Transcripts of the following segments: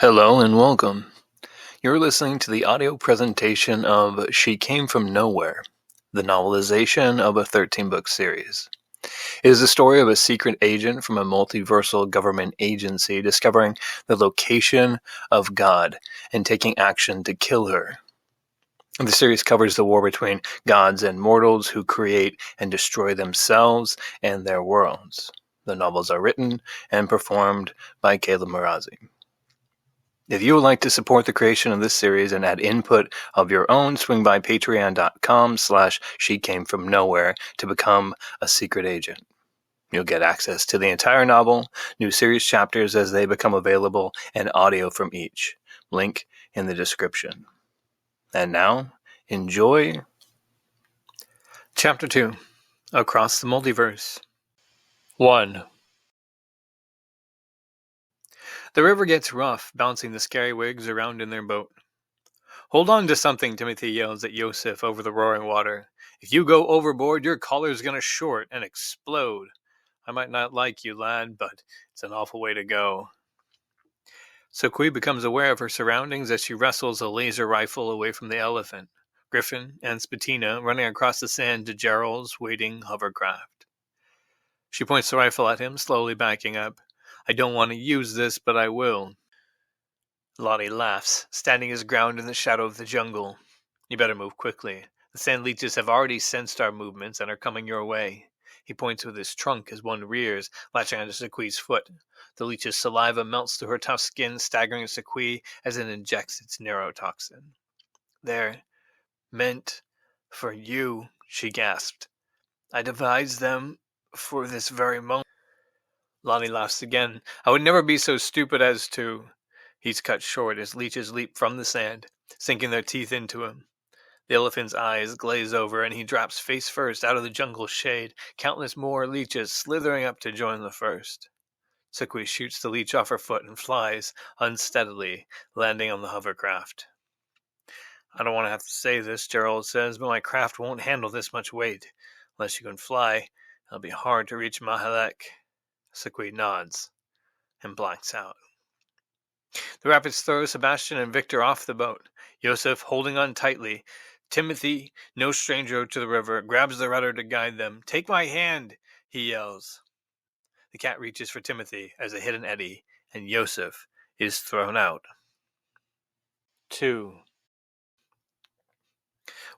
Hello and welcome. You're listening to the audio presentation of She Came From Nowhere, the novelization of a 13-book series. It is the story of a secret agent from a multiversal government agency discovering the location of God and taking action to kill her. The series covers the war between gods and mortals who create and destroy themselves and their worlds. The novels are written and performed by Caleb Morazi. If you would like to support the creation of this series and add input of your own, swing by patreon.com/shecamefromnowhere to become a secret agent. You'll get access to the entire novel, new series chapters as they become available, and audio from each. Link in the description. And now, enjoy Chapter 2, Across the Multiverse. 1. The river gets rough, bouncing the scary wigs around in their boat. "Hold on to something," Timothy yells at Yosef over the roaring water. "If you go overboard, your collar's gonna short and explode. I might not like you, lad, but it's an awful way to go." Sokui becomes aware of her surroundings as she wrestles a laser rifle away from the elephant, Griffin, and Spatina running across the sand to Gerald's waiting hovercraft. She points the rifle at him, slowly backing up. "I don't want to use this, but I will." Lottie laughs, standing his ground in the shadow of the jungle. "You better move quickly. The sand leeches have already sensed our movements and are coming your way." He points with his trunk as one rears, latching onto Sequi's foot. The leech's saliva melts through her tough skin, staggering Sequi as it injects its neurotoxin. "They're meant for you," she gasped. "I devised them for this very moment." Lottie laughs again. "I would never be so stupid as to—" He's cut short as leeches leap from the sand, sinking their teeth into him. The elephant's eyes glaze over and he drops face first out of the jungle shade, countless more leeches slithering up to join the first. Sukui shoots the leech off her foot and flies, unsteadily, landing on the hovercraft. "I don't want to have to say this," Gerald says, "but my craft won't handle this much weight. Unless you can fly, it'll be hard to reach Mahalek." Sukui nods and blacks out. The rapids throw Sebastian and Victor off the boat. Yosef, holding on tightly. Timothy, no stranger to the river, grabs the rudder to guide them. "Take my hand," he yells. The cat reaches for Timothy as they hit an eddy, and Yosef is thrown out. 2.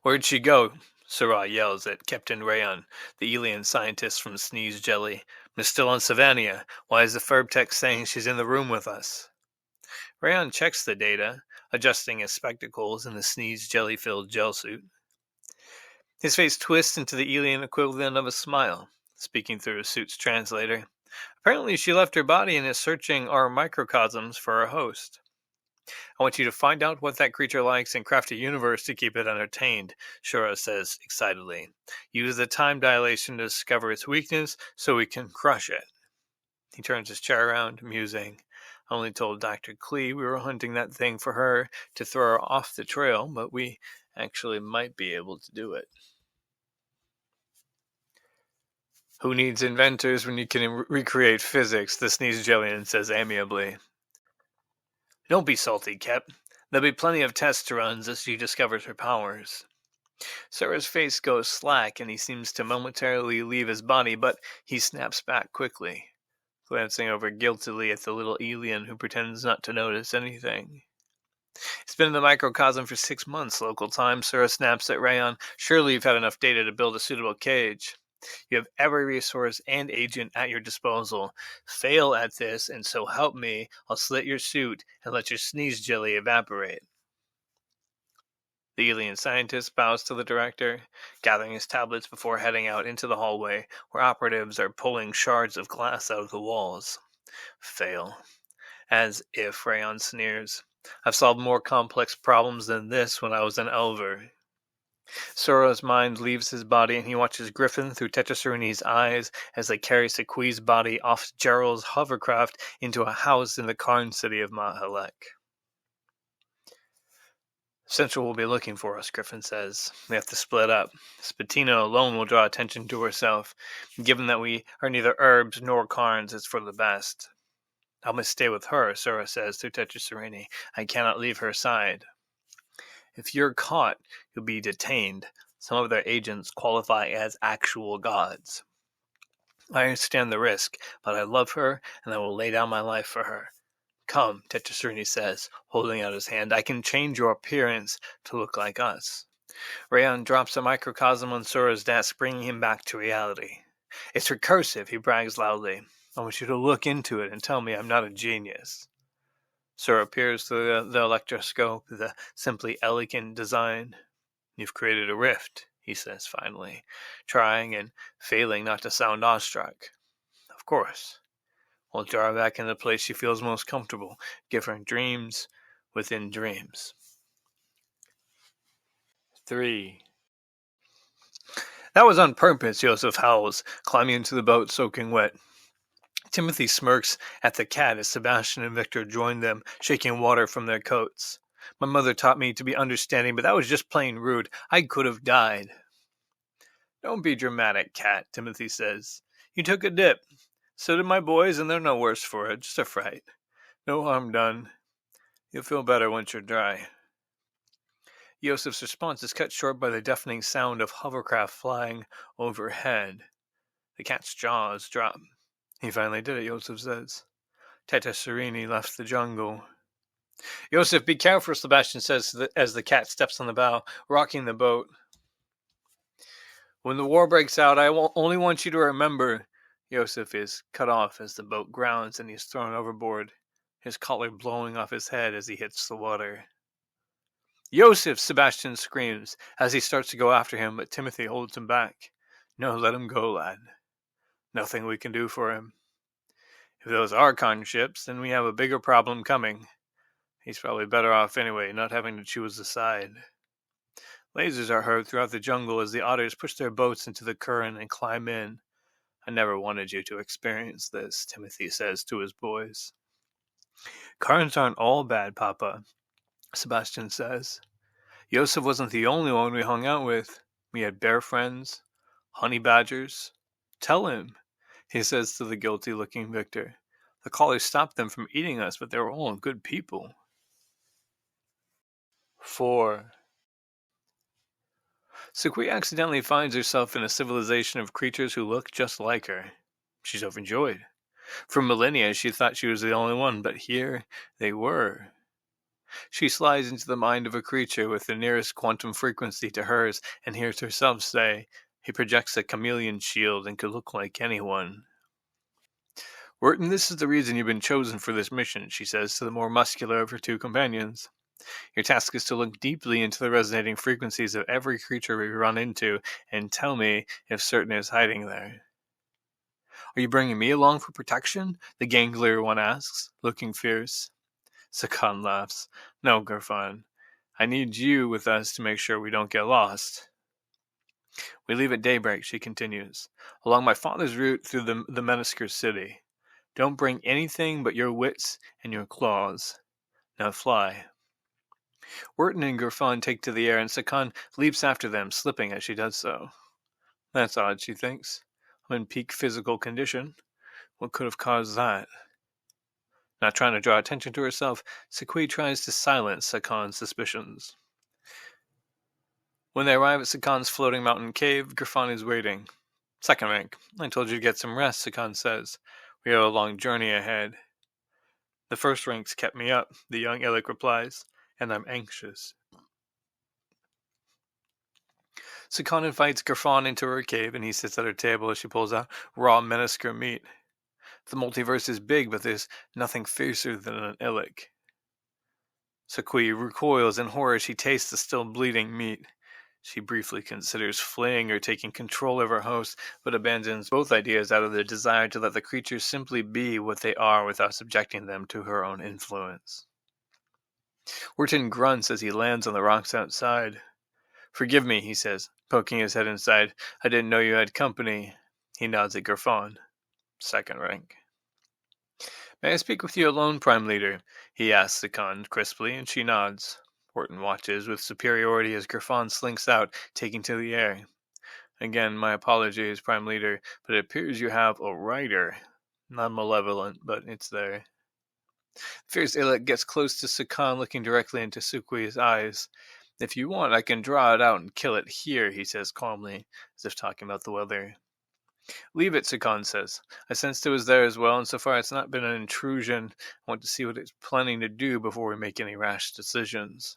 "Where'd she go?" Sarah yells at Captain Rayon, the alien scientist from Sneeze Jelly. "Miss still on Savania. Why is the Ferb tech saying she's in the room with us?" Rayon checks the data, adjusting his spectacles in the Sneeze Jelly-filled gel suit. His face twists into the alien equivalent of a smile, speaking through his suit's translator. "Apparently she left her body and is searching our microcosms for a host. I want you to find out what that creature likes and craft a universe to keep it entertained," Shura says excitedly. "Use the time dilation to discover its weakness so we can crush it." He turns his chair around, musing. "I only told Dr. Klee we were hunting that thing for her to throw her off the trail, but we actually might be able to do it." "Who needs inventors when you can recreate physics?" the Sneeze Jellian says amiably. "Don't be salty, Kep. There'll be plenty of test runs as she discovers her powers." Sarah's face goes slack and he seems to momentarily leave his body, but he snaps back quickly, glancing over guiltily at the little alien who pretends not to notice anything. "It's been in the microcosm for 6 months, local time," Sarah snaps at Rayon. "Surely you've had enough data to build a suitable cage. You have every resource and agent at your disposal. Fail at this, and so help me, I'll slit your suit and let your sneeze jelly evaporate." The alien scientist bows to the director, gathering his tablets before heading out into the hallway, where operatives are pulling shards of glass out of the walls. "Fail. As if," Rayon sneers. "I've solved more complex problems than this when I was an Elver." Soro's mind leaves his body and he watches Griffin through Tetracerini's eyes as they carry Sequi's body off Gerald's hovercraft into a house in the Karn city of Mahalek. "Central will be looking for us," Griffin says. "We have to split up. Spatina alone will draw attention to herself. Given that we are neither herbs nor Karns, it's for the best." I must stay with her, Sora says to Tetraserini. I cannot leave her side. If you're caught, you'll be detained. Some of their agents qualify as actual gods. I understand the risk, but I love her, and I will lay down my life for her. Come, Tetraserini says, holding out his hand. I can change your appearance to look like us. Rayon drops a microcosm on Sora's desk, bringing him back to reality. It's recursive, he brags loudly. I want you to look into it and tell me I'm not a genius. Sora peers through the electroscope, the simply elegant design. You've created a rift, he says finally, trying and failing not to sound awestruck. Of course. We'll draw her back in the place she feels most comfortable, give her dreams within dreams. 3. That was on purpose, Yosef howls, climbing into the boat soaking wet. Timothy smirks at the cat as Sebastian and Victor join them, shaking water from their coats. My mother taught me to be understanding, but that was just plain rude. I could have died. Don't be dramatic, Cat, Timothy says. You took a dip. So did my boys, and they're no worse for it. Just a fright. No harm done. You'll feel better once you're dry. Yosef's response is cut short by the deafening sound of hovercraft flying overhead. The cat's jaws drop. He finally did it, Yosef says. Tetraserini left the jungle. Yosef, be careful, Sebastian says as the cat steps on the bow, rocking the boat. When the war breaks out, I only want you to remember. Yosef is cut off as the boat grounds and he's thrown overboard, his collar blowing off his head as he hits the water. Yosef, Sebastian screams as he starts to go after him, but Timothy holds him back. No, let him go, lad. Nothing we can do for him. If those are Khan ships, then we have a bigger problem coming. He's probably better off anyway, not having to choose a side. Lasers are heard throughout the jungle as the otters push their boats into the current and climb in. I never wanted you to experience this, Timothy says to his boys. Currents aren't all bad, Papa, Sebastian says. Yosef wasn't the only one we hung out with. We had bear friends, honey badgers. Tell him, he says to the guilty-looking Victor. The collars stopped them from eating us, but they were all good people. 4. Sukui accidentally finds herself in a civilization of creatures who look just like her. She's overjoyed. For millennia, she thought she was the only one, but here they were. She slides into the mind of a creature with the nearest quantum frequency to hers and hears herself say, he projects a chameleon shield and could look like anyone. Wharton, this is the reason you've been chosen for this mission, she says to the more muscular of her two companions. Your task is to look deeply into the resonating frequencies of every creature we run into and tell me if certain is hiding there. Are you bringing me along for protection? The ganglier one asks, looking fierce. Sakan laughs. No, Garfan. I need you with us to make sure we don't get lost. We leave at daybreak, she continues, along my father's route through the Menasker city. Don't bring anything but your wits and your claws. Now fly. Wharton and Garfan take to the air, and Sakan leaps after them, slipping as she does so. That's odd, she thinks. I'm in peak physical condition. What could have caused that? Not trying to draw attention to herself, Sukui tries to silence Sakan's suspicions. When they arrive at Sakan's floating mountain cave, Garfan is waiting. Second rank. I told you to get some rest, Sakan says. We have a long journey ahead. The first ranks kept me up, the young Illic replies, and I'm anxious. Sakan invites Garfan into her cave, and he sits at her table as she pulls out raw Menasker meat. The multiverse is big, but there's nothing fiercer than an Illic. Sukui recoils in horror as she tastes the still bleeding meat. She briefly considers fleeing or taking control of her host, but abandons both ideas out of the desire to let the creatures simply be what they are without subjecting them to her own influence. Wharton grunts as he lands on the rocks outside. Forgive me, he says, poking his head inside. I didn't know you had company. He nods at Garfan. Second rank. May I speak with you alone, Prime Leader? He asks Sakan crisply, and she nods. Wharton watches with superiority as Garfan slinks out, taking to the air. Again, my apologies, Prime Leader, but it appears you have a rider. Not malevolent, but it's there. Fierce Illick gets close to Sakan, looking directly into Sukui's eyes. If you want, I can draw it out and kill it here, he says calmly, as if talking about the weather. Leave it, Sakan says. I sensed it was there as well, and so far it's not been an intrusion. I want to see what it's planning to do before we make any rash decisions.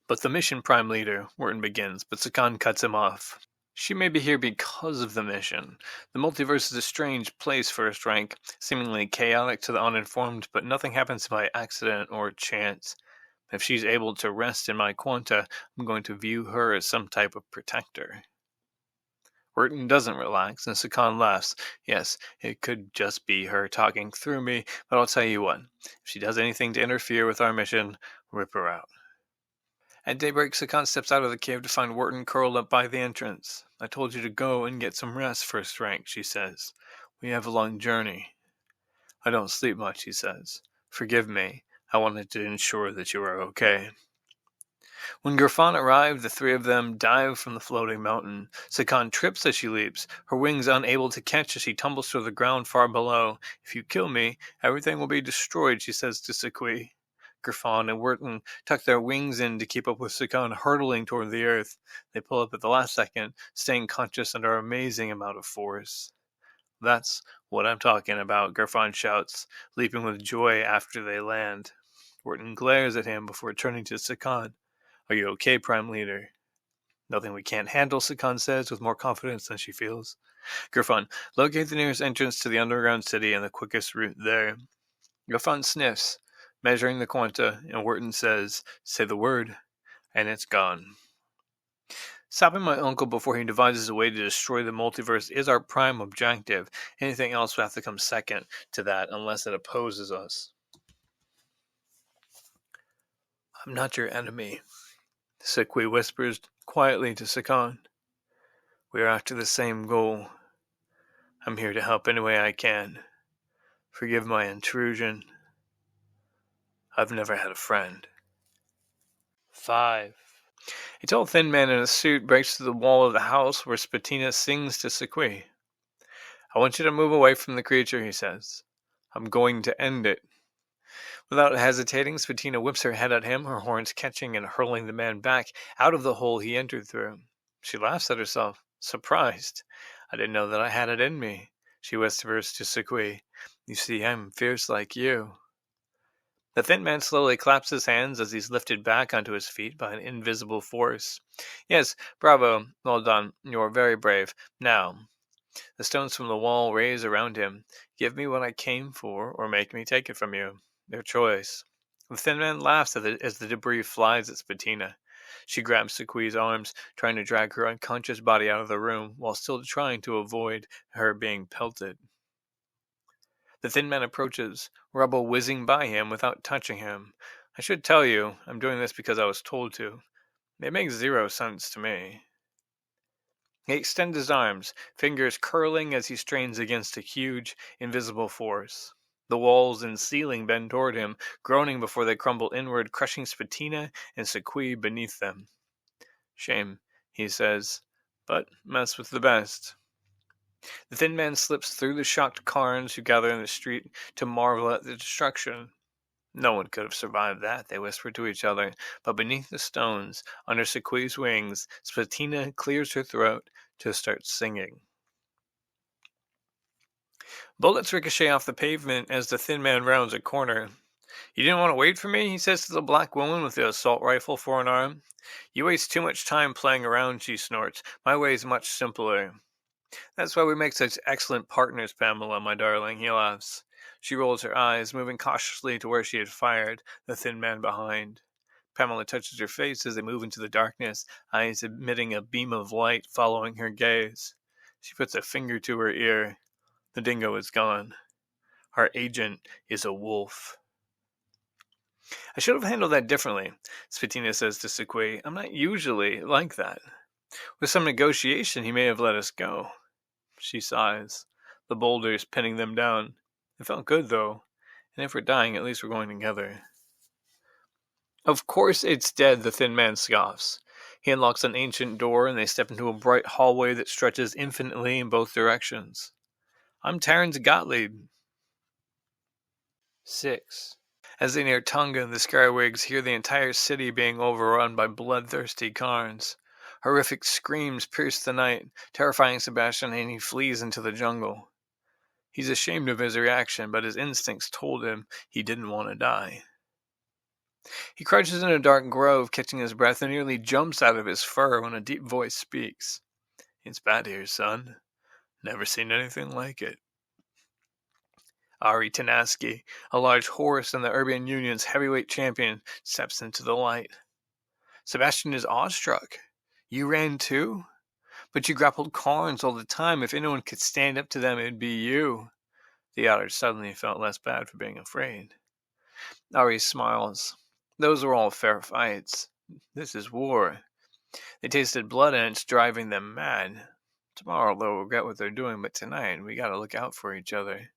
But the mission prime leader, Wharton begins, but Sakan cuts him off. She may be here because of the mission. The multiverse is a strange place, First Rank, seemingly chaotic to the uninformed, but nothing happens by accident or chance. If she's able to rest in my quanta, I'm going to view her as some type of protector. Wharton doesn't relax, and Sakan laughs. Yes, it could just be her talking through me, but I'll tell you what. If she does anything to interfere with our mission, rip her out. At daybreak, Sakan steps out of the cave to find Wharton curled up by the entrance. I told you to go and get some rest, First Rank, she says. We have a long journey. I don't sleep much, he says. Forgive me. I wanted to ensure that you are okay. When Gerfan arrived, the three of them dive from the floating mountain. Sakan trips as she leaps, her wings unable to catch as she tumbles to the ground far below. If you kill me, everything will be destroyed, she says to Sakui. Gerfan and Wharton tuck their wings in to keep up with Sakan hurtling toward the earth. They pull up at the last second, staying conscious under an amazing amount of force. That's what I'm talking about, Gerfan shouts, leaping with joy after they land. Wharton glares at him before turning to Sakan. Are you okay, Prime Leader? Nothing we can't handle, Sakan says, with more confidence than she feels. Gerfan, locate the nearest entrance to the underground city and the quickest route there. Gerfan sniffs, measuring the quanta, and Wharton says, say the word, and it's gone. Stopping my uncle before he devises a way to destroy the multiverse is our prime objective. Anything else will have to come second to that unless it opposes us. I'm not your enemy, Sakui whispers quietly to Sakan. We are after the same goal. I'm here to help any way I can. Forgive my intrusion. I've never had a friend. 5. A tall thin man in a suit breaks through the wall of the house where Spatina sings to Sakui. I want you to move away from the creature, he says. I'm going to end it. Without hesitating, Spatina whips her head at him, her horns catching and hurling the man back out of the hole he entered through. She laughs at herself, surprised. I didn't know that I had it in me, she whispers to Sakui. You see, I'm fierce like you. The thin man slowly claps his hands as he's lifted back onto his feet by an invisible force. Yes, bravo, well done, you're very brave. Now, the stones from the wall raise around him. Give me what I came for, or make me take it from you. Their choice. The thin man laughs as the debris flies at Spatina. She grabs Sakui's arms, trying to drag her unconscious body out of the room, while still trying to avoid her being pelted. The thin man approaches, rubble whizzing by him without touching him. I should tell you, I'm doing this because I was told to. It makes zero sense to me. He extends his arms, fingers curling as he strains against a huge, invisible force. The walls and ceiling bend toward him, groaning before they crumble inward, crushing Spatina and Sakui beneath them. Shame, he says, but mess with the best. The thin man slips through the shocked Karns who gather in the street to marvel at the destruction. No one could have survived that, they whisper to each other, but beneath the stones, under Sakui's wings, Spatina clears her throat to start singing. Bullets ricochet off the pavement as the thin man rounds a corner. You didn't want to wait for me, he says to the black woman with the assault rifle for an arm. You waste too much time playing around, she snorts. My way is much simpler. That's why we make such excellent partners, Pamela, my darling, he laughs. She rolls her eyes, moving cautiously to where she had fired, the thin man behind. Pamela touches her face as they move into the darkness, eyes emitting a beam of light following her gaze. She puts a finger to her ear. The dingo is gone. Our agent is a wolf. I should have handled that differently, Spatina says to Sakui. I'm not usually like that. With some negotiation, he may have let us go. She sighs, the boulders pinning them down. It felt good, though, and if we're dying, at least we're going together. Of course it's dead, the thin man scoffs. He unlocks an ancient door, and they step into a bright hallway that stretches infinitely in both directions. I'm Terrence Gottlieb. 6. As they near Tonga, the Skywigs hear the entire city being overrun by bloodthirsty Karns. Horrific screams pierce the night, terrifying Sebastian, and he flees into the jungle. He's ashamed of his reaction, but his instincts told him he didn't want to die. He crouches in a dark grove, catching his breath, and nearly jumps out of his fur when a deep voice speaks. "It's bad here, son. Never seen anything like it." Ari Tanaski, a large horse and the Urban Union's heavyweight champion, steps into the light. Sebastian is awestruck. "You ran too? But you grappled Karns all the time. If anyone could stand up to them, it'd be you." The otter suddenly felt less bad for being afraid. Ari smiles. "Those were all fair fights. This is war. They tasted blood and it's driving them mad. Tomorrow they'll regret what they're doing, but tonight we gotta look out for each other.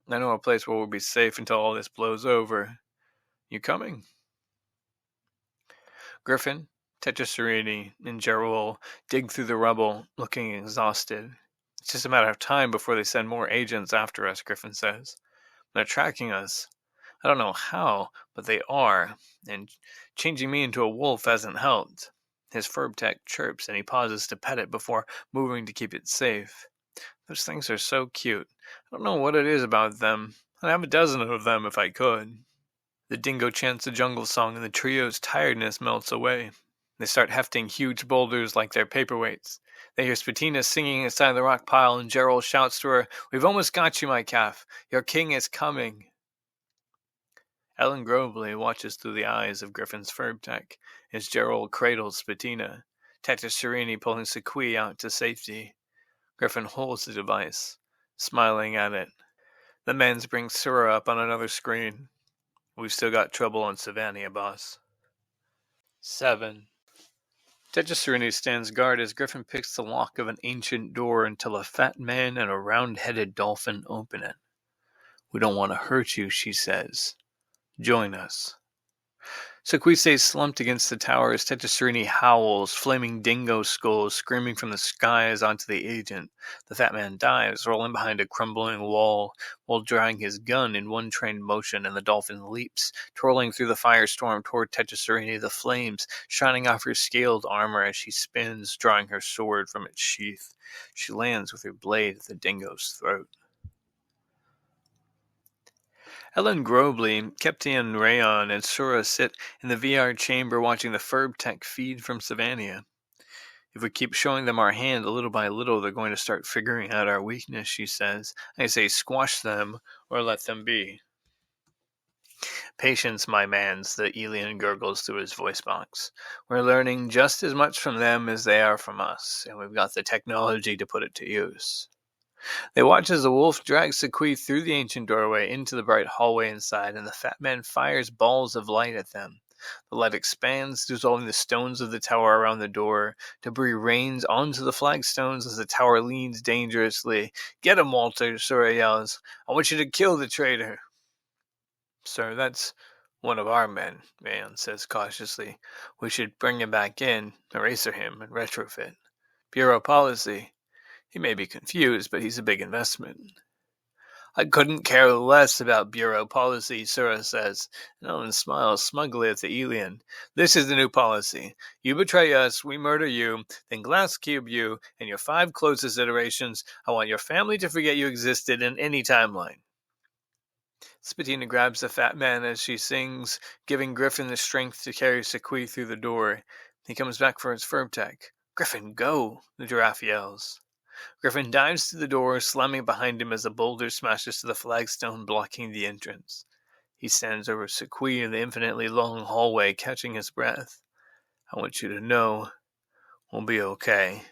I know a place where we'll be safe until all this blows over. You coming?" Griffin, Tetraserini, and Gerald dig through the rubble, looking exhausted. "It's just a matter of time before they send more agents after us," Griffin says. "They're tracking us. I don't know how, but they are, and changing me into a wolf hasn't helped." His Furbtech chirps and he pauses to pet it before moving to keep it safe. "Those things are so cute. I don't know what it is about them. I'd have a dozen of them if I could." The dingo chants a jungle song and the trio's tiredness melts away. They start hefting huge boulders like they're paperweights. They hear Spatina singing inside the rock pile and Gerald shouts to her, "We've almost got you, my calf. Your king is coming." Ellen Grovely watches through the eyes of Griffin's Furbtech as Gerald cradles Spatina, Tetraserini pulling Sequi out to safety. Griffin holds the device, smiling at it. The men's bring Sura up on another screen. "We've still got trouble on Savannah, boss." 7. Tetraserini stands guard as Griffin picks the lock of an ancient door until a fat man and a round-headed dolphin open it. "We don't want to hurt you," she says. "Join us." Sequi stays slumped against the tower as Tetraserini howls, flaming dingo skulls screaming from the skies onto the agent. The fat man dives, rolling behind a crumbling wall, while drawing his gun in one trained motion, and the dolphin leaps, twirling through the firestorm toward Tetraserini, the flames shining off her scaled armor as she spins, drawing her sword from its sheath. She lands with her blade at the dingo's throat. Ellen Grobley, Keptian Rayon, and Sura sit in the VR chamber watching the Furbtech feed from Savannah. "If we keep showing them our hand little by little, they're going to start figuring out our weakness," she says. "I say squash them or let them be." "Patience, my mans," the alien gurgles through his voice box. "We're learning just as much from them as they are from us, and we've got the technology to put it to use." They watch as the wolf drags Sequi through the ancient doorway into the bright hallway inside, and the fat man fires balls of light at them. The light expands, dissolving the stones of the tower around the door. Debris rains onto the flagstones as the tower leans dangerously. "Get him, Walter," Sura yells. "I want you to kill the traitor." "Sir, that's one of our men," Rayon says cautiously. "We should bring him back in, eraser him, and retrofit. Bureau policy. He may be confused, but he's a big investment." "I couldn't care less about bureau policy," Sura says, and Ellen smiles smugly at the alien. "This is the new policy. You betray us, we murder you, then glass cube you, and your 5 closest iterations. I want your family to forget you existed in any timeline." Spatina grabs the fat man as she sings, giving Griffin the strength to carry Sequi through the door. He comes back for his Furbtech. "Griffin, go!" the giraffe yells. Griffin dives to the door, slamming behind him as a boulder smashes to the flagstone blocking the entrance. He stands over Sequi in the infinitely long hallway, catching his breath. "I want you to know we'll be okay.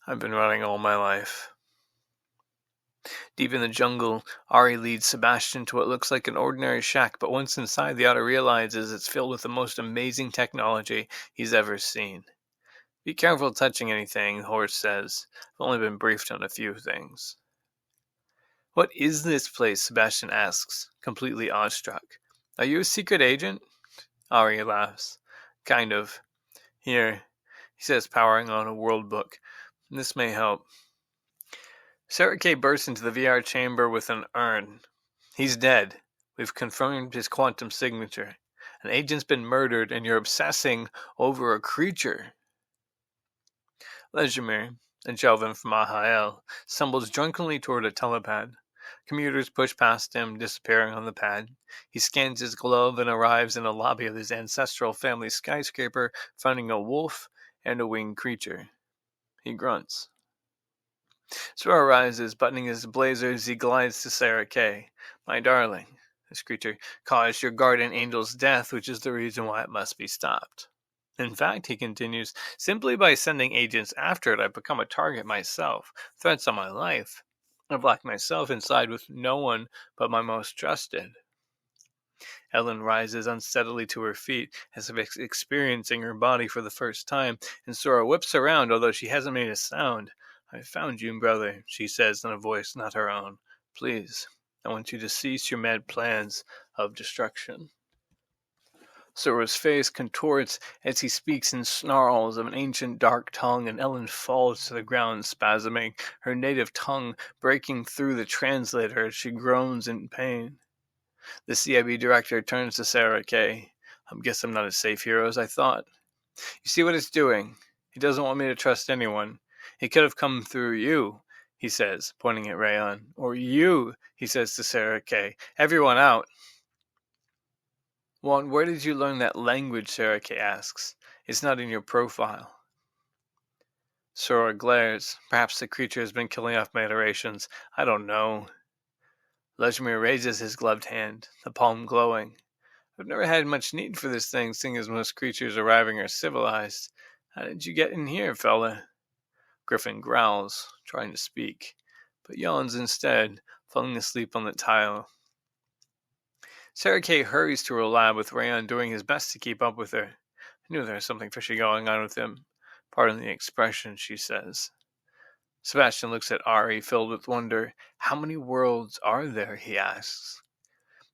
I've been running all my life." Deep in the jungle, Ari leads Sebastian to what looks like an ordinary shack, but once inside, the otter realizes it's filled with the most amazing technology he's ever seen. "Be careful touching anything," the horse says. "I've only been briefed on a few things." "What is this place?" Sebastian asks, completely awestruck. "Are you a secret agent?" Ari laughs. "Kind of. Here," he says, powering on a world book. "This may help." Sarah Kay bursts into the VR chamber with an urn. "He's dead. We've confirmed his quantum signature. An agent's been murdered, and you're obsessing over a creature. Lejimir, a Jelvin from Ahael, stumbles drunkenly toward a telepad. Commuters push past him, disappearing on the pad. He scans his glove and arrives in a lobby of his ancestral family skyscraper, finding a wolf and a winged creature. He grunts. Sora rises, buttoning his blazer as he glides to Sarah Kay. My darling, this creature caused your guardian angel's death, which is the reason why it must be stopped. In fact, he continues, simply by sending agents after it, I've become a target myself. Threats on my life. I've locked myself inside with no one but my most trusted. Ellen rises unsteadily to her feet, as if experiencing her body for the first time, and Sora whips around, although she hasn't made a sound. I found you, brother, she says in a voice not her own. Please, I want you to cease your mad plans of destruction. Sora's face contorts as he speaks in snarls of an ancient dark tongue, and Ellen falls to the ground spasming, her native tongue breaking through the translator as she groans in pain. The CIB director turns to Sarah Kay. I guess I'm not as safe here as I thought. You see what it's doing? He doesn't want me to trust anyone. He could have come through you, he says, pointing at Rayon. Or you, he says to Sarah Kay. Everyone out. Juan, where did you learn that language? Sarah Kay asks. It's not in your profile. Sora glares. Perhaps the creature has been killing off my iterations. I don't know. Lejimir raises his gloved hand, the palm glowing. I've never had much need for this thing, seeing as most creatures arriving are civilized. How did you get in here, fella? Griffin growls, trying to speak, but yawns instead, falling asleep on the tile. Sarah Kay hurries to her lab with Rayon doing his best to keep up with her. I knew there was something fishy going on with him. Pardon the expression, she says. Sebastian looks at Ari, filled with wonder. How many worlds are there, he asks.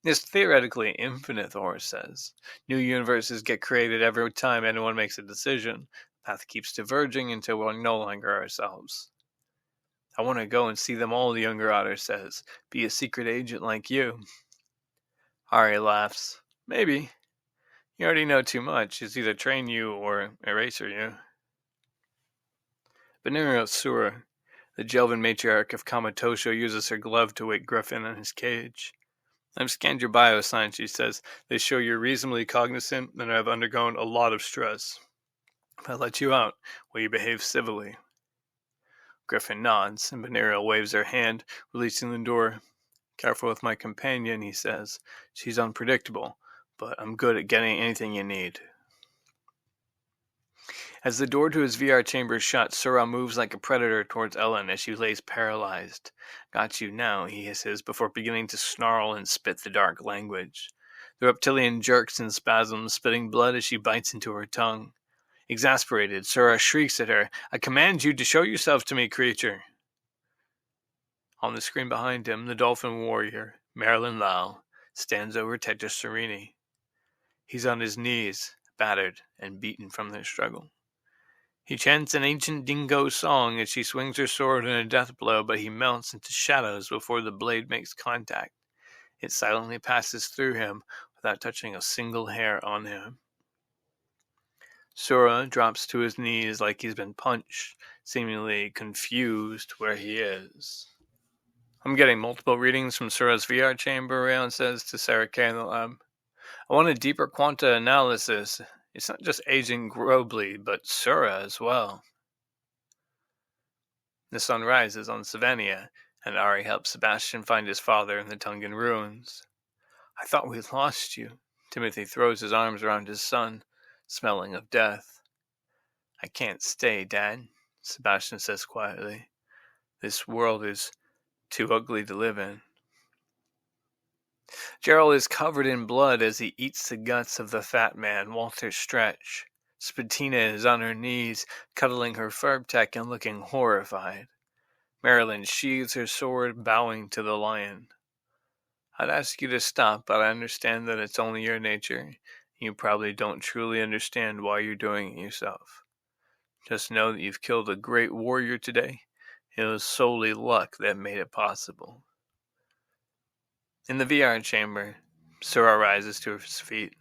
It's theoretically infinite, Thor says. New universes get created every time anyone makes a decision. The path keeps diverging until we're no longer ourselves. I want to go and see them all, the younger otter says. Be a secret agent like you. Ari laughs. Maybe. You already know too much. It's either train you or eraser you. Benerio Sura, the Jelvin matriarch of Kamatosho, uses her glove to wake Griffin in his cage. I've scanned your biosigns, she says. They show you're reasonably cognizant and have undergone a lot of stress. If I let you out, will you behave civilly? Griffin nods, and Benerio waves her hand, releasing the door. Careful with my companion, he says. She's unpredictable, but I'm good at getting anything you need. As the door to his VR chamber shuts, Sura moves like a predator towards Ellen as she lays paralyzed. Got you now, he hisses, before beginning to snarl and spit the dark language. The reptilian jerks and spasms, spitting blood as she bites into her tongue. Exasperated, Sura shrieks at her, I command you to show yourself to me, creature. On the screen behind him, the dolphin warrior, Marilyn Lau, stands over Tetris Serini. He's on his knees, battered and beaten from their struggle. He chants an ancient dingo song as she swings her sword in a death blow, but he melts into shadows before the blade makes contact. It silently passes through him without touching a single hair on him. Sora drops to his knees like he's been punched, seemingly confused where he is. I'm getting multiple readings from Sora's VR chamber, Rayon says to Sarah Kay in the lab. I want a deeper quanta analysis. It's not just aging Grobley, but Sura as well. The sun rises on Savania, and Ari helps Sebastian find his father in the Tungan ruins. I thought we'd lost you. Timothy throws his arms around his son, smelling of death. I can't stay, Dad, Sebastian says quietly. This world is too ugly to live in. Gerald is covered in blood as he eats the guts of the fat man, Walter Stretch. Spatina is on her knees, cuddling her Furbtech and looking horrified. Marilyn sheathes her sword, bowing to the lion. I'd ask you to stop, but I understand that it's only your nature. You probably don't truly understand why you're doing it yourself. Just know that you've killed a great warrior today. It was solely luck that made it possible. In the VR chamber, Sura rises to his feet.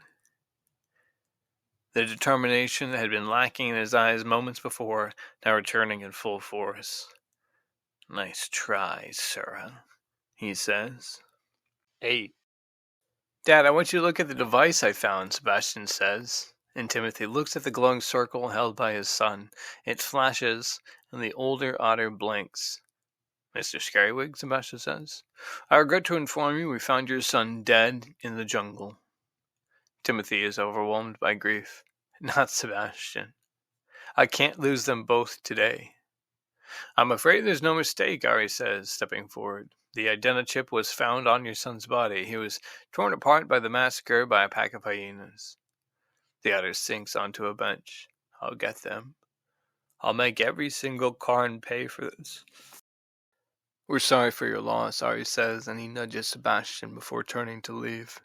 The determination that had been lacking in his eyes moments before, now returning in full force. Nice try, Sura, he says. 8. Dad, I want you to look at the device I found, Sebastian says. And Timothy looks at the glowing circle held by his son. It flashes, and the older otter blinks. Mr. Scarywig, Sebastian says, I regret to inform you we found your son dead in the jungle. Timothy is overwhelmed by grief. Not Sebastian. I can't lose them both today. I'm afraid there's no mistake, Ari says, stepping forward. The identichip was found on your son's body. He was torn apart by the massacre by a pack of hyenas. The otter sinks onto a bench. I'll get them. I'll make every single Karn pay for this. We're sorry for your loss, Ari says, and he nudges Sebastian before turning to leave.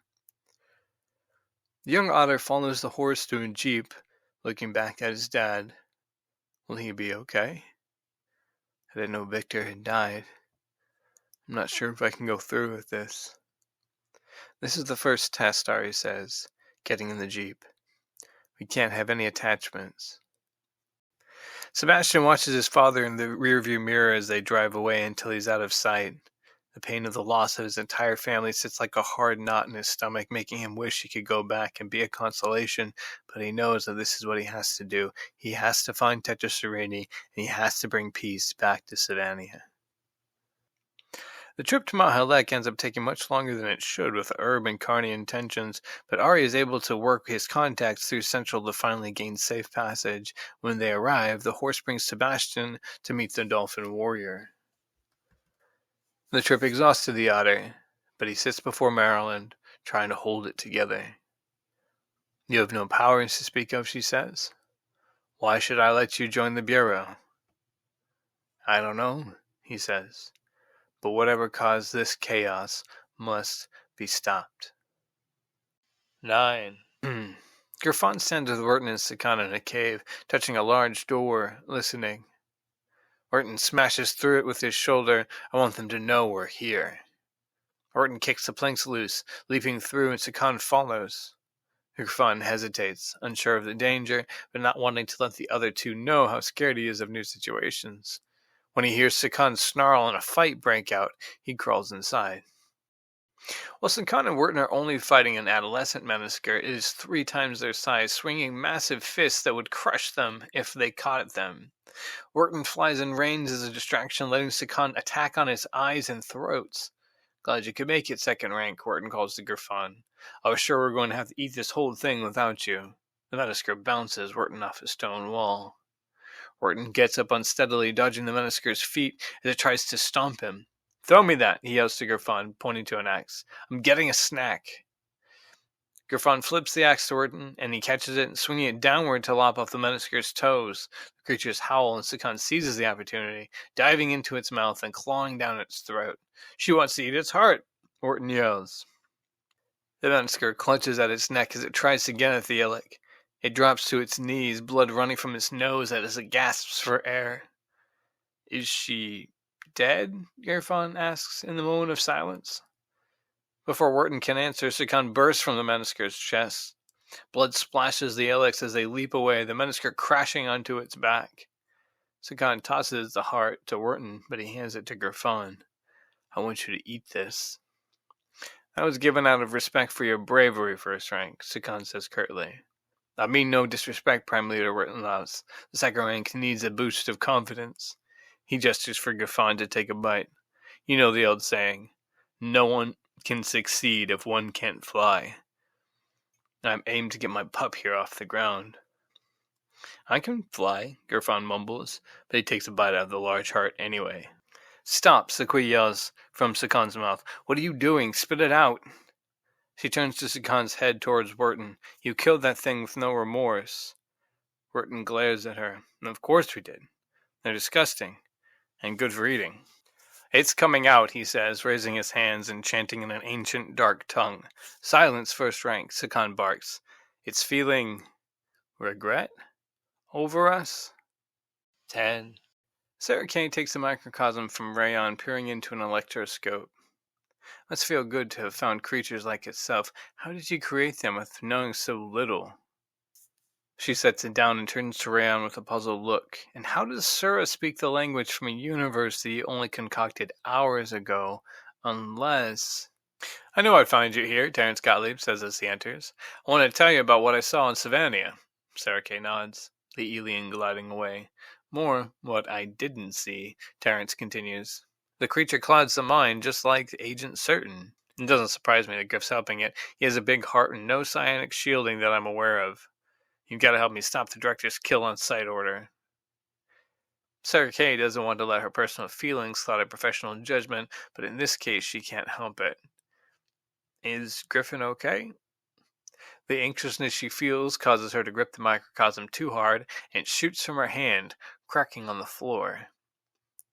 The young otter follows the horse to a jeep, looking back at his dad. Will he be okay? I didn't know Victor had died. I'm not sure if I can go through with this. This is the first test, Ari says, getting in the jeep. We can't have any attachments. Sebastian watches his father in the rearview mirror as they drive away until he's out of sight. The pain of the loss of his entire family sits like a hard knot in his stomach, making him wish he could go back and be a consolation, but he knows that this is what he has to do. He has to find Tetraserini, and he has to bring peace back to Savania. The trip to Mount Halek ends up taking much longer than it should with Herb and Carney intentions, but Ari is able to work his contacts through Central to finally gain safe passage. When they arrive, the horse brings Sebastian to meet the Dolphin Warrior. The trip exhausted the otter, but he sits before Maryland, trying to hold it together. You have no powers to speak of, she says. Why should I let you join the Bureau? I don't know, he says. But whatever caused this chaos must be stopped. 9. Gerfon stands with Orton and Sakana in a cave, touching a large door, listening. Orton smashes through it with his shoulder. I want them to know we're here. Orton kicks the planks loose, leaping through, and Sakan follows. Gerfon hesitates, unsure of the danger, but not wanting to let the other two know how scared he is of new situations. When he hears Sakan snarl and a fight break out, he crawls inside. While Sakan and Wharton are only fighting an adolescent Menasker, it is 3 times their size, swinging massive fists that would crush them if they caught at them. Wharton flies in range as a distraction, letting Sakan attack on his eyes and throats. Glad you could make it, second rank, Wharton calls to Gerfon. I was sure we were going to have to eat this whole thing without you. The Menasker bounces Wharton off a stone wall. Wharton gets up unsteadily, dodging the Menisker's feet as it tries to stomp him. Throw me that, he yells to Gerfon, pointing to an axe. I'm getting a snack. Gerfon flips the axe to Wharton, and he catches it, swinging it downward to lop off the Menisker's toes. The creature's howl, and Sakan seizes the opportunity, diving into its mouth and clawing down its throat. She wants to eat its heart, Wharton yells. The Menisker clutches at its neck as it tries to get at the Illic. It drops to its knees, blood running from its nose as it gasps for air. Is she dead? Gerfon asks in the moment of silence. Before Wharton can answer, Sakan bursts from the Menisker's chest. Blood splashes the Illics as they leap away, the Menisker crashing onto its back. Sakan tosses the heart to Wharton, but he hands it to Gerfon. I want you to eat this. That was given out of respect for your bravery, first rank, Sakan says curtly. I mean no disrespect, Prime Leader Wharton laughs. The second rank needs a boost of confidence. He gestures for Gerfon to take a bite. You know the old saying, no one can succeed if one can't fly. I'm aimed to get my pup here off the ground. I can fly, Gerfon mumbles, but he takes a bite out of the large heart anyway. Stop, Sequi yells from Sakan's mouth. What are you doing? Spit it out. She turns to Sakan's head towards Wharton. You killed that thing with no remorse. Wharton glares at her. Of course we did. They're disgusting. And good for eating. It's coming out, he says, raising his hands and chanting in an ancient dark tongue. Silence, first rank, Sakan barks. It's feeling regret over us? 10. Sarah Kane takes a microcosm from Rayon, peering into an electroscope. Must feel good to have found creatures like itself. How did you create them with knowing so little? She sets it down and turns to Rayon with a puzzled look. And how does Sura speak the language from a universe that you only concocted hours ago? Unless... I knew I'd find you here, Terence Gottlieb says as he enters. I want to tell you about what I saw in Savannah. Sarah Kay nods, the alien gliding away. More what I didn't see, Terence continues. The creature clouds the mind just like Agent Certain. It doesn't surprise me that Griff's helping it. He has a big heart and no psionic shielding that I'm aware of. You've got to help me stop the director's kill on sight order. Sarah Kay doesn't want to let her personal feelings cloud her professional judgment, but in this case she can't help it. Is Griffin okay? The anxiousness she feels causes her to grip the microcosm too hard, and it shoots from her hand, cracking on the floor.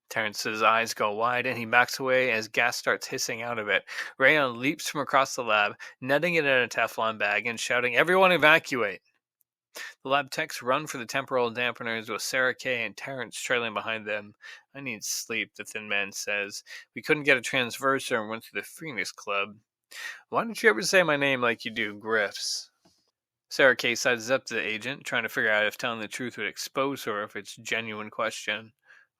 Terrence's eyes go wide, and he backs away as gas starts hissing out of it. Rayon leaps from across the lab, netting it in a Teflon bag and shouting, "Everyone evacuate!" The lab techs run for the temporal dampeners with Sarah Kay and Terrence trailing behind them. I need sleep, the thin man says. We couldn't get a transverser and went to the Phoenix Club. Why don't you ever say my name like you do Griff's? Sarah Kay sizes up to the agent, trying to figure out if telling the truth would expose her if it's a genuine question.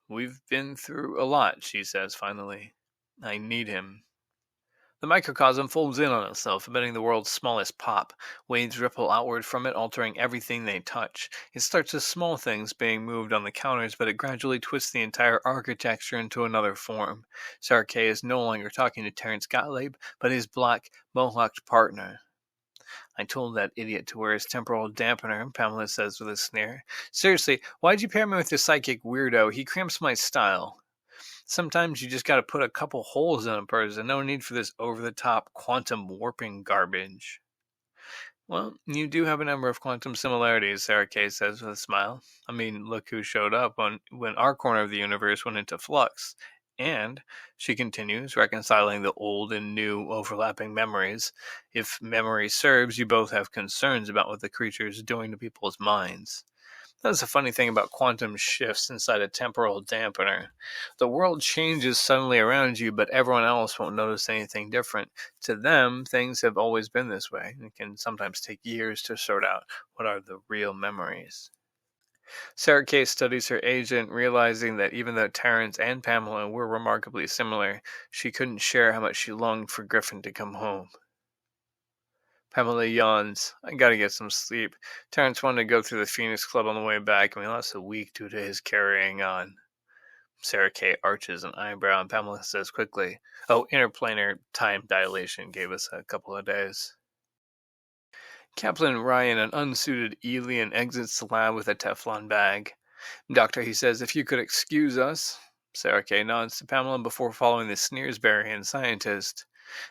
We've been through a lot, she says finally. I need him. The microcosm folds in on itself, emitting the world's smallest pop. Waves ripple outward from it, altering everything they touch. It starts with small things being moved on the counters, but it gradually twists the entire architecture into another form. Sarah Kay is no longer talking to Terence Gottlieb, but his black, mohawked partner. I told that idiot to wear his temporal dampener, Pamela says with a sneer. Seriously, why'd you pair me with this psychic weirdo? He cramps my style. Sometimes you just gotta put a couple holes in a person. No need for this over-the-top quantum warping garbage. Well, you do have a number of quantum similarities, Sarah Kay says with a smile. I mean, look who showed up when our corner of the universe went into flux. And, she continues, reconciling the old and new overlapping memories, if memory serves, you both have concerns about what the creature is doing to people's minds. That's the funny thing about quantum shifts inside a temporal dampener. The world changes suddenly around you, but everyone else won't notice anything different. To them, things have always been this way. It can sometimes take years to sort out what are the real memories. Sarah Kay studies her agent, realizing that even though Terrence and Pamela were remarkably similar, she couldn't share how much she longed for Griffin to come home. Pamela yawns. I gotta get some sleep. Terrence wanted to go through the Phoenix Club on the way back, and we lost a week due to his carrying on. Sarah Kay arches an eyebrow, and Pamela says quickly, "Oh, interplanar time dilation gave us a couple of days." Kaplan Ryan, an unsuited alien, exits the lab with a Teflon bag. Doctor, he says, if you could excuse us. Sarah Kay nods to Pamela before following the Sneersbury scientist.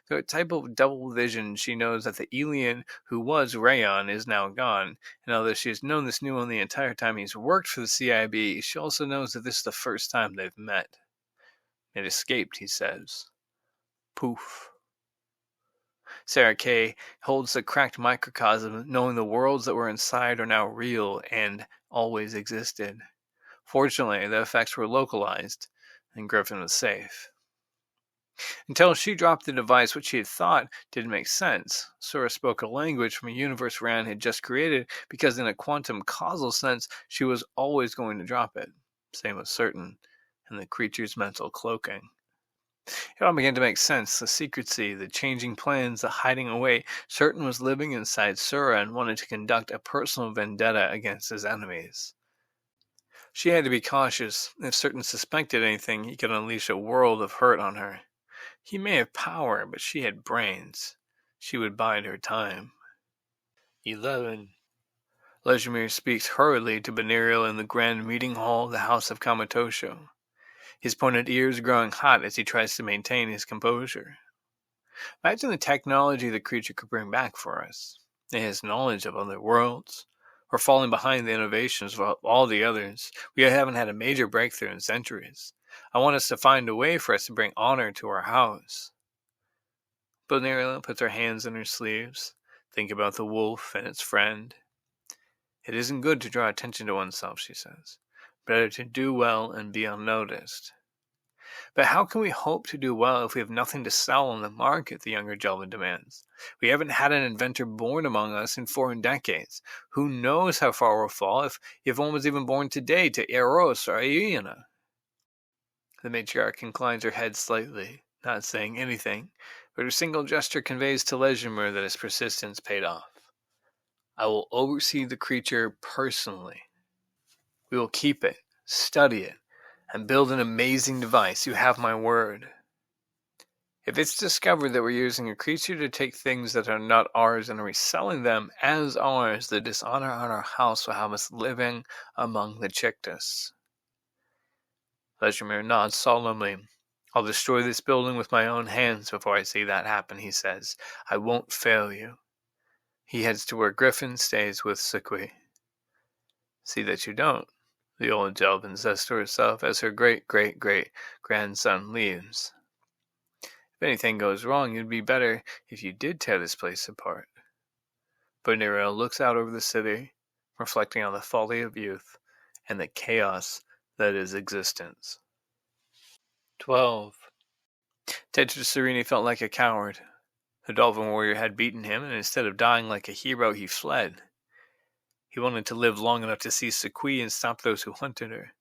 Through a type of double vision, she knows that the alien who was Rayon is now gone, and although she has known this new one the entire time he's worked for the CIB, she also knows that this is the first time they've met. It escaped, he says. Poof. Sarah Kay holds the cracked microcosm, knowing the worlds that were inside are now real and always existed. Fortunately, the effects were localized, and Griffin was safe. Until she dropped the device, which she had thought didn't make sense. Sora spoke a language from a universe Rand had just created because in a quantum causal sense, she was always going to drop it. Same was certain, and the creature's mental cloaking. It all began to make sense. The secrecy, the changing plans, the hiding away. Certain was living inside Sura and wanted to conduct a personal vendetta against his enemies. She had to be cautious. If Certain suspected anything, he could unleash a world of hurt on her. He may have power, but she had brains. She would bide her time. 11. Lejimir speaks hurriedly to Beniriel in the grand meeting hall of the House of Kamatosho. His pointed ears growing hot as he tries to maintain his composure. Imagine the technology the creature could bring back for us. It has knowledge of other worlds. We're falling behind the innovations of all the others. We haven't had a major breakthrough in centuries. I want us to find a way for us to bring honor to our house. Beniriel puts her hands in her sleeves. Think about the wolf and its friend. It isn't good to draw attention to oneself, she says. Better to do well and be unnoticed. But how can we hope to do well if we have nothing to sell on the market, the younger Jelvin demands. We haven't had an inventor born among us in 4 decades. Who knows how far we'll fall if one was even born today to Eros or Aeona? The matriarch inclines her head slightly, not saying anything, but her single gesture conveys to Legimur that his persistence paid off. I will oversee the creature personally. We will keep it, study it, and build an amazing device. You have my word. If it's discovered that we're using a creature to take things that are not ours and reselling them as ours, the dishonor on our house will have us living among the Chictus. Legimir nods solemnly. I'll destroy this building with my own hands before I see that happen, he says. I won't fail you. He heads to where Griffin stays with Sequi. See that you don't, the old Jelvin says to herself as her great-great-great-grandson leaves. If anything goes wrong, it'd be better if you did tear this place apart. But Nero looks out over the city, reflecting on the folly of youth and the chaos that is existence. 12. Tetraserini felt like a coward. The Dolphin Warrior had beaten him, and instead of dying like a hero, he fled. He wanted to live long enough to see Sequi and stop those who hunted her.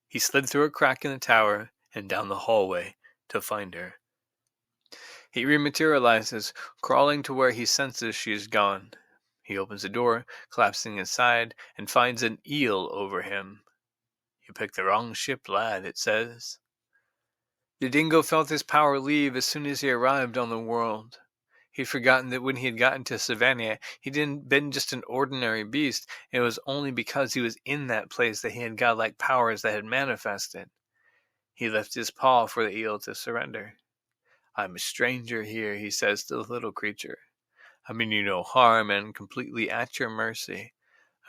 He slid through a crack in the tower and down the hallway to find her. He rematerializes, crawling to where he senses she is gone. He opens the door, collapsing inside, and finds an eel over him. You picked the wrong ship, lad, it says. The dingo felt his power leave as soon as he arrived on the world. He'd forgotten that when he had gotten to Savannah, he hadn't been just an ordinary beast. It was only because he was in that place that he had godlike powers that had manifested. He left his paw for the eel to surrender. I'm a stranger here, he says to the little creature. I mean you no harm and completely at your mercy.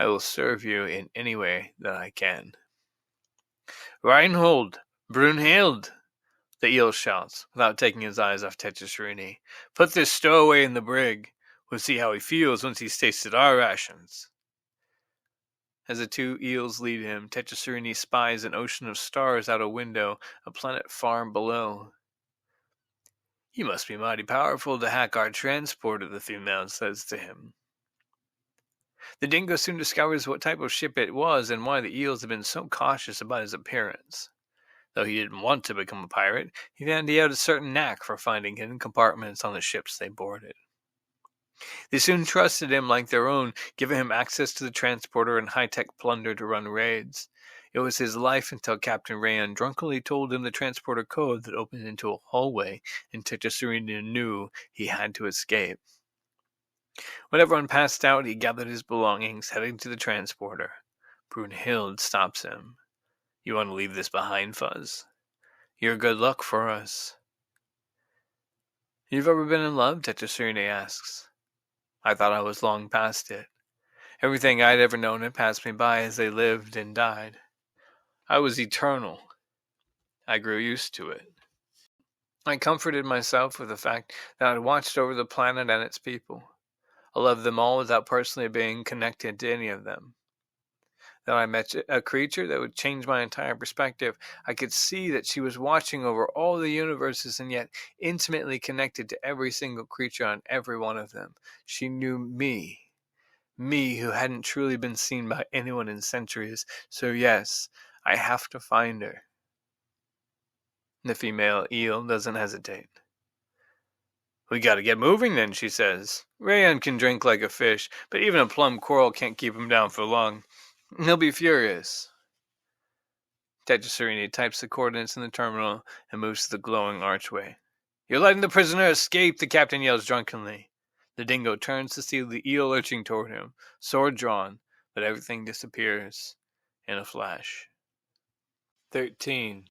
I will serve you in any way that I can. Reinhold! Brunhild! The eel shouts, without taking his eyes off Tetraserini. Put this stowaway in the brig. We'll see how he feels once he's tasted our rations. As the 2 eels lead him, Tetraserini spies an ocean of stars out a window, a planet far below. You must be mighty powerful to hack our transporter, the female says to him. The dingo soon discovers what type of ship it was and why the eels had been so cautious about his appearance. Though he didn't want to become a pirate, he found he had a certain knack for finding hidden compartments on the ships they boarded. They soon trusted him like their own, giving him access to the transporter and high-tech plunder to run raids. It was his life until Captain Rayan drunkenly told him the transporter code that opened into a hallway, and Tetraserini knew he had to escape. When everyone passed out, he gathered his belongings, heading to the transporter. Brunhild stops him. You want to leave this behind, Fuzz? You're good luck for us. You've ever been in love? Tetraserini asks. I thought I was long past it. Everything I'd ever known had passed me by as they lived and died. I was eternal. I grew used to it. I comforted myself with the fact that I'd watched over the planet and its people. I loved them all without personally being connected to any of them. Then I met a creature that would change my entire perspective. I could see that she was watching over all the universes and yet intimately connected to every single creature on every one of them. She knew me who hadn't truly been seen by anyone in centuries. So yes, I have to find her. The female eel doesn't hesitate. We gotta get moving then, she says. Rayan can drink like a fish, but even a plum coral can't keep him down for long. He'll be furious. Tetraserini types the coordinates in the terminal and moves to the glowing archway. You're letting the prisoner escape, the captain yells drunkenly. The dingo turns to see the eel lurching toward him, sword drawn, but everything disappears in a flash. 13.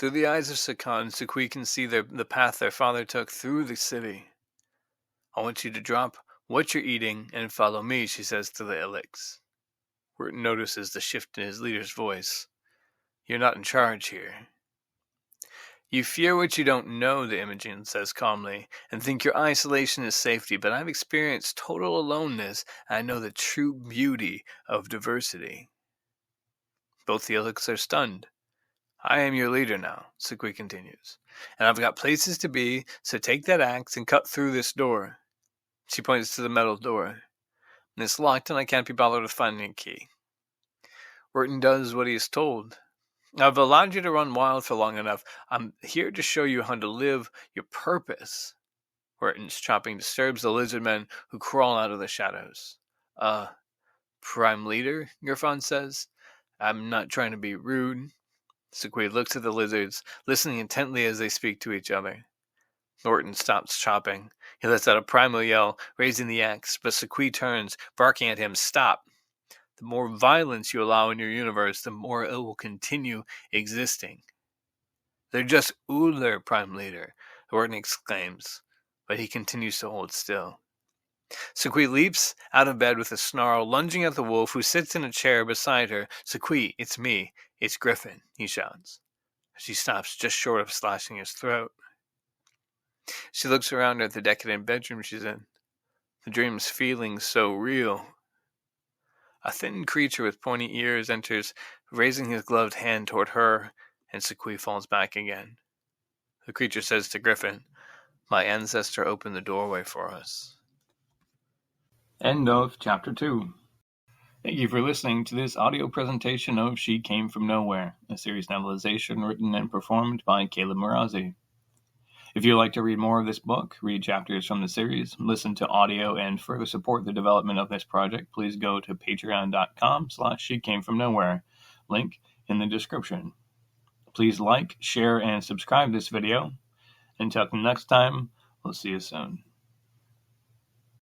Through the eyes of Sakan, Sequi can see the path their father took through the city. I want you to drop what you're eating and follow me, she says to the Elix. Wirt notices the shift in his leader's voice. You're not in charge here. You fear what you don't know, the Imogen says calmly, and think your isolation is safety, but I've experienced total aloneness, and I know the true beauty of diversity. Both the Elix are stunned. I am your leader now, Sukui continues, and I've got places to be, so take that axe and cut through this door. She points to the metal door. And it's locked and I can't be bothered with finding a key. Orton does what he is told. I've allowed you to run wild for long enough. I'm here to show you how to live your purpose. Orton's chopping disturbs the lizard men who crawl out of the shadows. Prime Leader, Girfon says. I'm not trying to be rude. Sukui looks at the lizards, listening intently as they speak to each other. Norton stops chopping. He lets out a primal yell, raising the axe, but Sukui turns, barking at him, "Stop! The more violence you allow in your universe, the more it will continue existing." "They're just Uller, Prime Leader," Norton exclaims, but he continues to hold still. Sukui leaps out of bed with a snarl, lunging at the wolf, who sits in a chair beside her. "Sukui, it's me. It's Griffin," he shouts. She stops just short of slashing his throat. She looks around at the decadent bedroom she's in. The dream's feeling so real. A thin creature with pointy ears enters, raising his gloved hand toward her, and Sukui falls back again. The creature says to Griffin, "My ancestor opened the doorway for us." End of Chapter 2. Thank you for listening to this audio presentation of She Came From Nowhere, a series novelization written and performed by Caleb Morazi. If you'd like to read more of this book, read chapters from the series, listen to audio, and further support the development of this project, please go to patreon.com/SheCameFromNowhere, link in the description. Please like, share, and subscribe this video. Until next time, we'll see you soon.